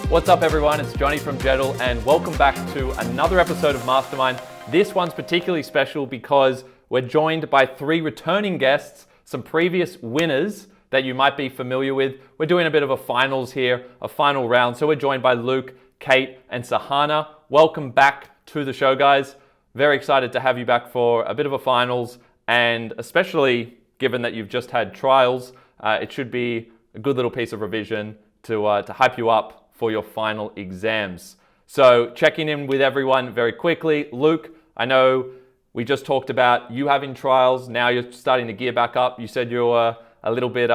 What's up everyone, it's Johnny from Jeddle and welcome back to another episode of Mastermind. This one's particularly special because we're joined by three returning guests, some previous winners that you might be familiar with. We're doing a bit of a finals here, a final round. So we're joined by Luke, Kate and Sahana. Welcome back to the show, guys. Very excited to have you back for a bit of a finals, and especially given that you've just had trials, it should be a good little piece of revision to hype you up for your final exams. So checking in with everyone very quickly. Luke, I know we just talked about you having trials. Now you're starting to gear back up. You said you were a little bit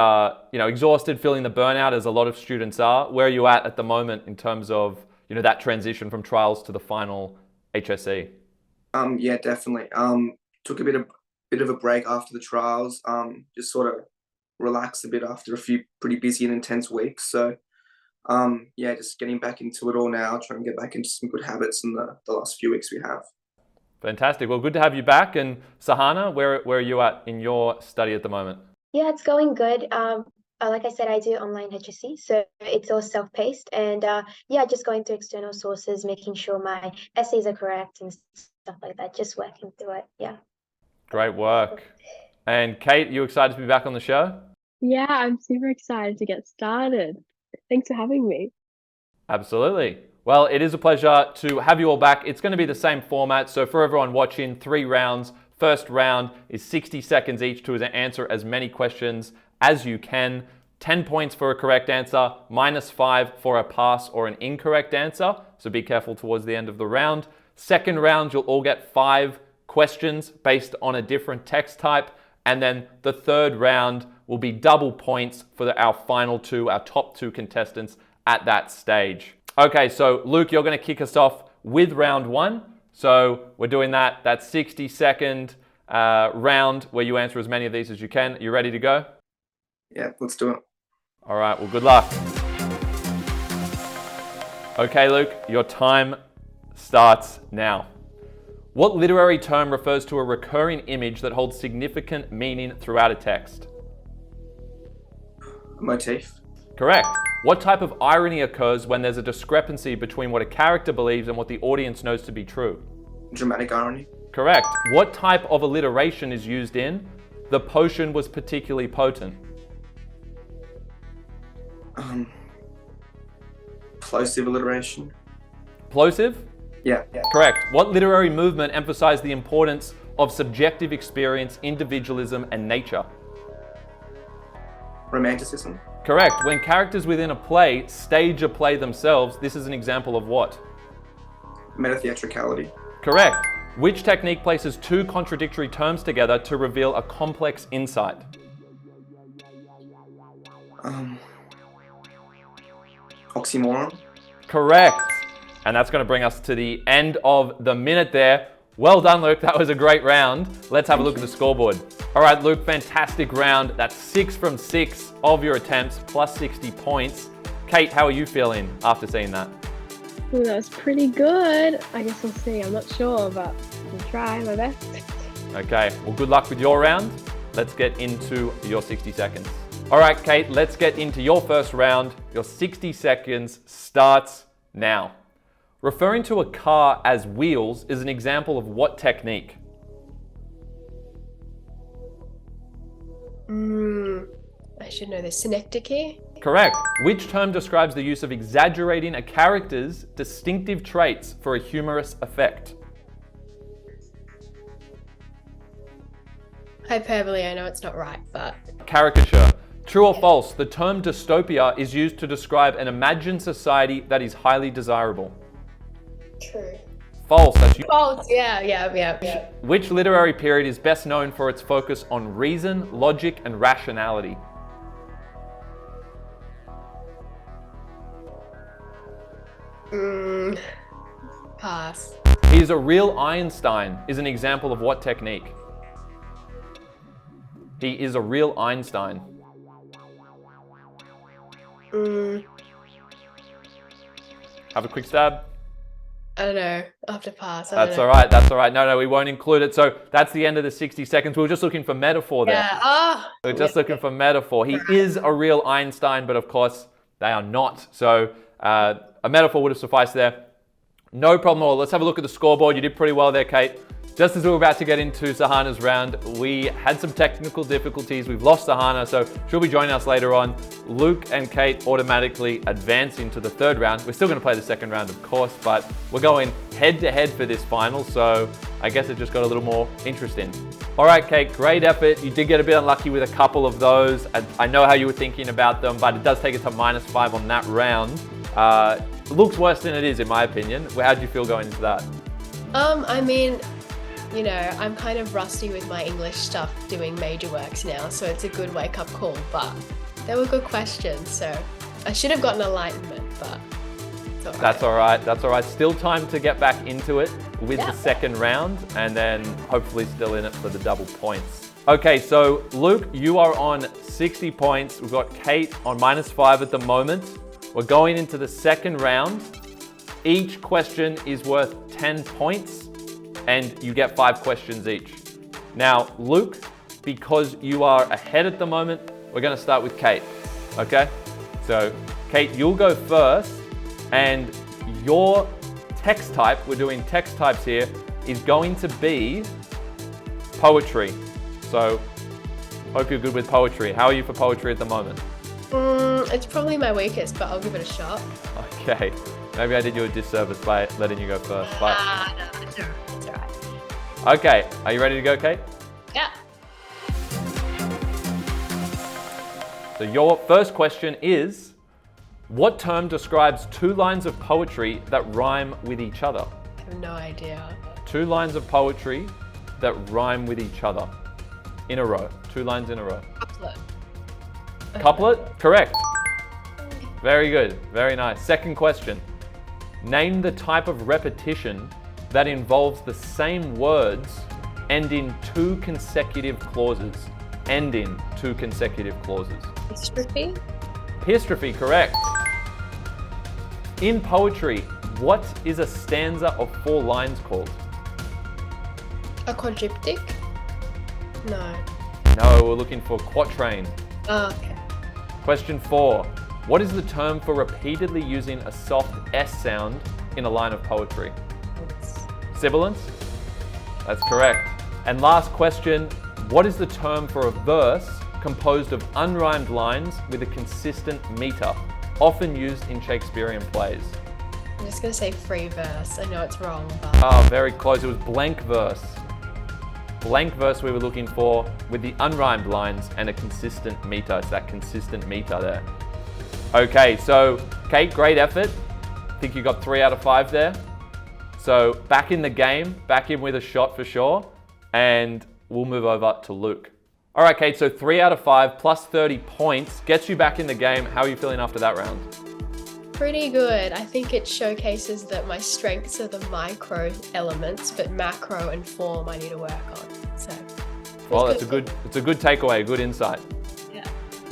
exhausted, feeling the burnout as a lot of students are. Where are you at the moment in terms of that transition from trials to the final HSE? Yeah, definitely. Took a bit of a break after the trials. Just sort of relaxed a bit after a few pretty busy and intense weeks. So yeah, just getting back into it all now, trying to get back into some good habits in the last few weeks we have. Fantastic. Well, good to have you back. And Sahana, where are you at in your study at the moment? Yeah, it's going good. Like I said, I do online HSC, so it's all self-paced, and yeah, just going through external sources, making sure my essays are correct and stuff like that, just working through it. Yeah. Great work. And Kate, you excited to be back on the show? Yeah, I'm super excited to get started. Thanks for having me. Absolutely. Well, it is a pleasure to have you all back. It's going to be the same format. So for everyone watching, 3 rounds. First round is 60 seconds each to answer as many questions as you can. 10 points for a correct answer, -5 for a pass or an incorrect answer. So be careful towards the end of the round. Second round, you'll all get 5 questions based on a different text type. And then the third round will be double points for our final 2, our top 2 contestants at that stage. Okay, so Luke, you're going to kick us off with round 1. So we're doing that 60-second round where you answer as many of these as you can. You ready to go? Yeah, let's do it. All right, well, good luck. Okay, Luke, your time starts now. What literary term refers to a recurring image that holds significant meaning throughout a text? Motif. Correct. What type of irony occurs when there's a discrepancy between what a character believes and what the audience knows to be true? Dramatic irony. Correct. What type of alliteration is used in "the potion was particularly potent"? Plosive alliteration. Plosive? Yeah. Correct. What literary movement emphasized the importance of subjective experience, individualism, and nature? Romanticism. Correct. When characters within a play stage a play themselves, this is an example of what? Metatheatricality. Correct. Which technique places 2 contradictory terms together to reveal a complex insight? Oxymoron. Correct. And that's going to bring us to the end of the minute there. Well done, Luke. That was a great round. Let's have a look at the scoreboard. All right, Luke, fantastic round. That's 6 from 6 of your attempts, plus 60 points. Kate, how are you feeling after seeing that? Ooh, that was pretty good. I guess we'll see. I'm not sure, but I'll try my best. Okay, well, good luck with your round. Let's get into your 60 seconds. All right, Kate, let's get into your first round. Your 60 seconds starts now. Referring to a car as wheels is an example of what technique? I should know this. Synecdoche? Correct. Which term describes the use of exaggerating a character's distinctive traits for a humorous effect? Hyperbole. I know it's not right, but... Caricature. True or false, the term dystopia is used to describe an imagined society that is highly desirable. True. False. False. Yeah. Which literary period is best known for its focus on reason, logic, and rationality? Pass. He is a real Einstein is an example of what technique? He is a real Einstein. Have a quick stab. I don't know. I'll have to pass. That's all right. That's all right. No, we won't include it. So that's the end of the 60 seconds. We were just looking for metaphor there. Yeah. We were just looking for metaphor. He is a real Einstein, but of course they are not. So a metaphor would have sufficed there. No problem at all. Let's have a look at the scoreboard. You did pretty well there, Kate. Just as we were about to get into Sahana's round, we had some technical difficulties. We've lost Sahana, so she'll be joining us later on. Luke and Kate automatically advance into the third round. We're still going to play the second round, of course, but we're going head-to-head for this final, so I guess it just got a little more interesting. All right, Kate, great effort. You did get a bit unlucky with a couple of those. I know how you were thinking about them, but it does take it to -5 on that round. It looks worse than it is, in my opinion. How did you feel going into that? I mean, you know, I'm kind of rusty with my English stuff doing major works now, so it's a good wake-up call, but they were good questions, so I should have gotten enlightenment, but it's all right. That's all right. That's all right. Still time to get back into it with the second round, and then hopefully still in it for the double points. Okay, so Luke, you are on 60 points. We've got Kate on -5 at the moment. We're going into the second round. Each question is worth 10 points, and you get 5 questions each. Now, Luke, because you are ahead at the moment, we're going to start with Kate, okay? So, Kate, you'll go first, and your text type, we're doing text types here, is going to be poetry. So, hope you're good with poetry. How are you for poetry at the moment? It's probably my weakest, but I'll give it a shot. Okay, maybe I did you a disservice by letting you go first, but... No, it's all right. Okay, are you ready to go, Kate? Yeah. So your first question is, what term describes 2 lines of poetry that rhyme with each other? I have no idea. 2 lines of poetry that rhyme with each other in a row. 2 lines in a row. Couplet. Couplet? Correct. Very good. Very nice. Second question. Name the type of repetition that involves the same words and in 2 consecutive clauses. End in 2 consecutive clauses. Epistrophe? Epistrophe, correct. In poetry, what is a stanza of 4 lines called? A quadriptych? No. No, we're looking for quatrain. Oh, okay. Question 4. What is the term for repeatedly using a soft S sound in a line of poetry? Sibilance? That's correct. And last question, what is the term for a verse composed of unrhymed lines with a consistent meter, often used in Shakespearean plays? I'm just going to say free verse. I know it's wrong, but... Oh, very close. It was blank verse. Blank verse we were looking for with the unrhymed lines and a consistent meter. It's that consistent meter there. Okay, so Kate, great effort. I think you got 3 out of 5 there. So back in the game, back in with a shot for sure. And we'll move over to Luke. All right, Kate, so 3 out of 5 plus 30 points gets you back in the game. How are you feeling after that round? Pretty good. I think it showcases that my strengths are the micro elements, but macro and form I need to work on. So, Well, it's a good takeaway, a good insight. Yeah.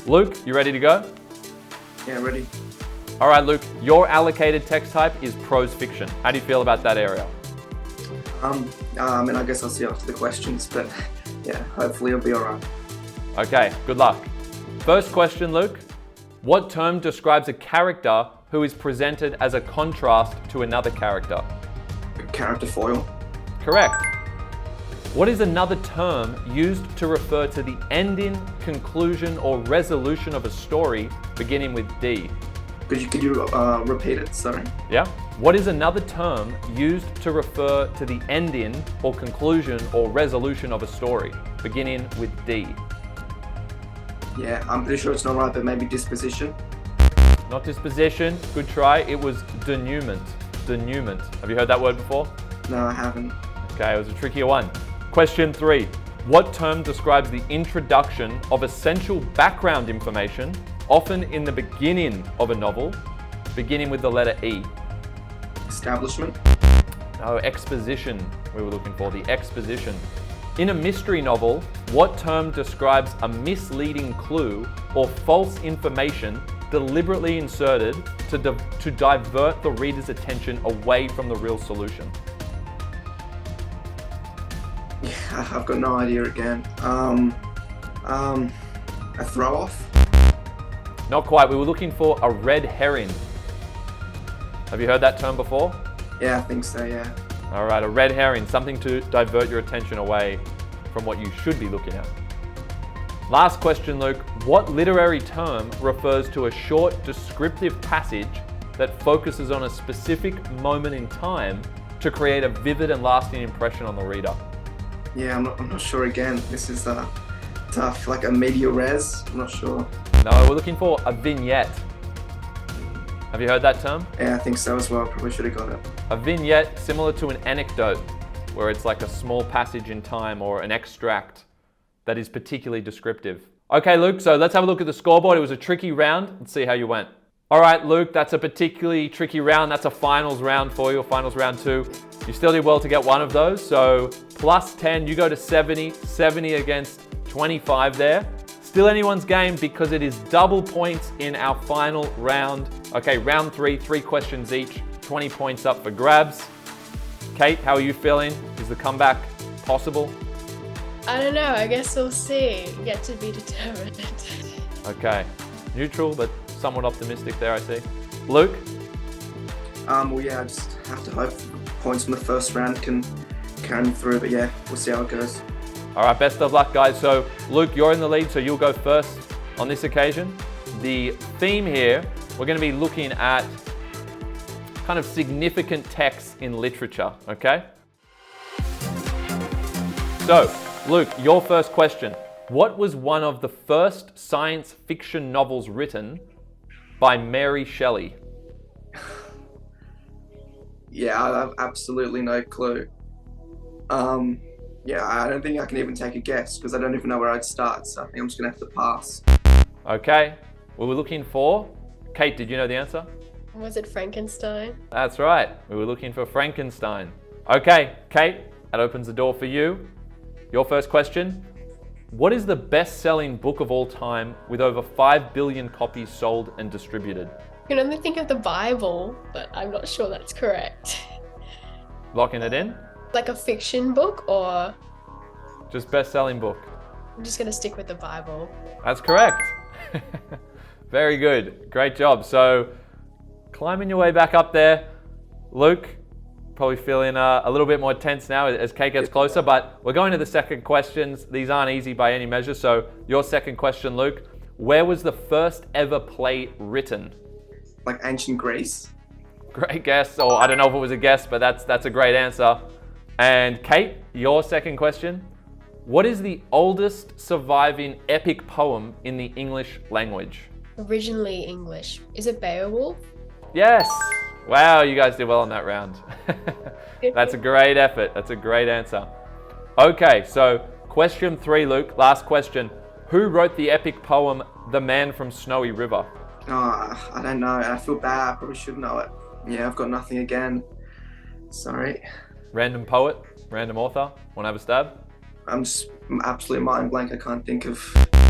Luke, you ready to go? Yeah, ready. All right, Luke, your allocated text type is prose fiction. How do you feel about that area? And I guess I'll see after the questions, but yeah, hopefully it'll be all right. Okay, good luck. First question, Luke. What term describes a character who is presented as a contrast to another character? Character foil. Correct. What is another term used to refer to the ending, conclusion, or resolution of a story beginning with D? Could you repeat it? Sorry. Yeah. What is another term used to refer to the ending or conclusion or resolution of a story beginning with D? Yeah, I'm pretty sure it's not right, but maybe disposition. Not disposition. Good try. It was denouement. Denouement. Have you heard that word before? No, I haven't. Okay, it was a trickier one. Question 3. What term describes the introduction of essential background information, often in the beginning of a novel, beginning with the letter E? Establishment. No, exposition we were looking for, the exposition. In a mystery novel, what term describes a misleading clue or false information deliberately inserted to divert the reader's attention away from the real solution? Yeah, I've got no idea again. A throw off? Not quite. We were looking for a red herring. Have you heard that term before? Yeah, I think so, yeah. All right, a red herring, something to divert your attention away from what you should be looking at. Last question, Luke. What literary term refers to a short descriptive passage that focuses on a specific moment in time to create a vivid and lasting impression on the reader? Yeah, I'm not sure again. This is tough, like a media res, I'm not sure. No, we're looking for a vignette. Have you heard that term? Yeah, I think so as well. Probably should have got it. A vignette, similar to an anecdote, where it's like a small passage in time or an extract that is particularly descriptive. Okay, Luke, so let's have a look at the scoreboard. It was a tricky round. Let's see how you went. All right, Luke, that's a particularly tricky round. That's a finals round for you, finals round 2. You still did well to get one of those. So plus 10, you go to 70, 70 against 25 there. Still anyone's game because it is double points in our final round. Okay, round 3, 3 questions each, 20 points up for grabs. Kate, how are you feeling? Is the comeback possible? I don't know, I guess we'll see. Yet to be determined. Okay, neutral, but somewhat optimistic there, I see. Luke? Well, yeah, I just have to hope points from the first round can carry me through, but yeah, we'll see how it goes. All right, best of luck, guys. So, Luke, you're in the lead, so you'll go first on this occasion. The theme here, we're going to be looking at kind of significant texts in literature, okay? So, Luke, your first question. What was one of the first science fiction novels written by Mary Shelley? Yeah, I have absolutely no clue. Yeah, I don't think I can even take a guess because I don't even know where I'd start, so I think I'm just gonna have to pass. Okay, we were looking for, Kate, did you know the answer? Was it Frankenstein? That's right, we were looking for Frankenstein. Okay, Kate, that opens the door for you. Your first question. What is the best-selling book of all time with over 5 billion copies sold and distributed? I can only think of the Bible, but I'm not sure that's correct. Locking it in? Like a fiction book, or Just best-selling book. I'm just gonna stick with the Bible. That's correct. Very good. Great job. So, climbing your way back up there. Luke, probably feeling a little bit more tense now as Kate gets closer, but we're going to the second questions. These aren't easy by any measure. So, your second question, Luke. Where was the first ever play written? Like ancient Greece? Great guess, or I don't know if it was a guess, but that's a great answer. And Kate, your second question. What is the oldest surviving epic poem in the English language? Originally English. Is it Beowulf? Yes! Wow, you guys did well on that round. That's a great effort. That's a great answer. Okay, so question 3, Luke. Last question. Who wrote the epic poem, The Man from Snowy River? Oh, I don't know. I feel bad. I probably should know it. Yeah, I've got nothing again. Sorry. Random poet? Random author? Want to have a stab? I'm absolutely mind blank. I can't think of...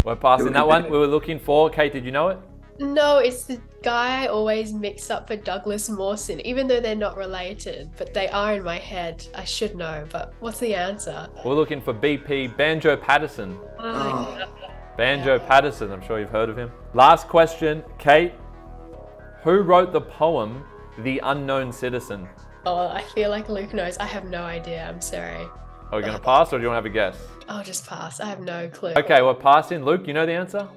We're passing that one. We were looking for. Kate, did you know it? No, it's the guy I always mix up for Douglas Mawson, even though they're not related, but they are in my head. I should know, but what's the answer? We're looking for BP, Banjo Patterson. Oh. Banjo Patterson, I'm sure you've heard of him. Last question, Kate. Who wrote the poem, The Unknown Citizen? Oh, I feel like Luke knows. I have no idea. I'm sorry. Are we going to pass or do you want to have a guess? I'll just pass. I have no clue. Okay, we're passing. Luke, you know the answer?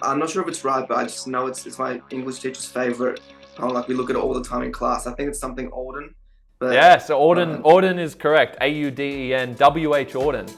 I'm not sure if it's right, but I just know it's my English teacher's favourite. Like we look at it all the time in class. I think it's something Auden. But, Yeah, so Auden is correct. Auden, W.H. Auden.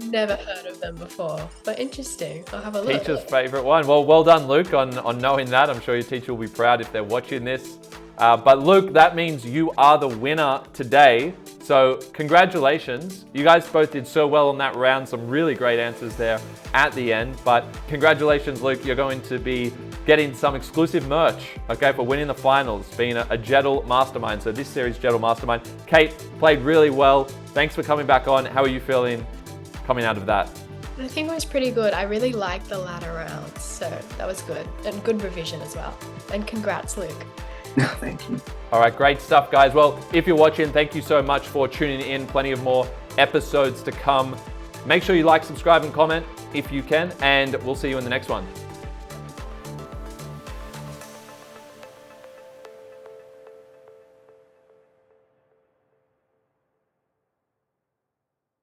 Never heard of them before, but interesting. I'll have a look. Teacher's favourite one. Well done, Luke, on knowing that. I'm sure your teacher will be proud if they're watching this. But Luke, that means you are the winner today. So congratulations. You guys both did so well on that round. Some really great answers there at the end. But congratulations, Luke. You're going to be getting some exclusive merch, okay, for winning the finals, being a Jeddle Mastermind. So this series, Jeddle Mastermind. Kate played really well. Thanks for coming back on. How are you feeling coming out of that? I think it was pretty good. I really liked the latter rounds, so that was good. And good revision as well. And congrats, Luke. No, thank you. All right, great stuff, guys. Well, if you're watching, thank you so much for tuning in. Plenty of more episodes to come. Make sure you like, subscribe, and comment if you can, and we'll see you in the next one.